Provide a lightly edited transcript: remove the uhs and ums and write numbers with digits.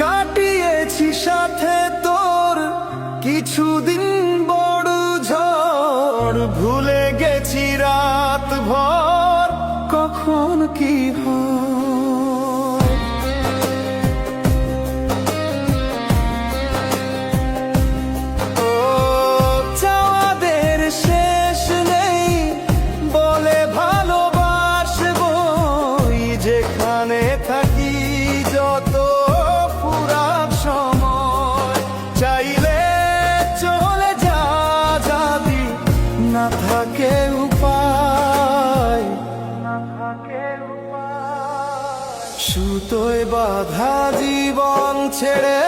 কাটিয়েছি সাথে তোর কিছুদিন বড় ঝড়, ভুলে গেছি রাত ভর কখন কি হয়। ও চাওয়াদের শেষ নেই বলে ভালোবাসবো, যেখানে থাকি যত পুরার সময়, চাইলে চলে যা যাবি, না থাকে উপায়, সুতোয় বাঁধা জীবন ছেড়ে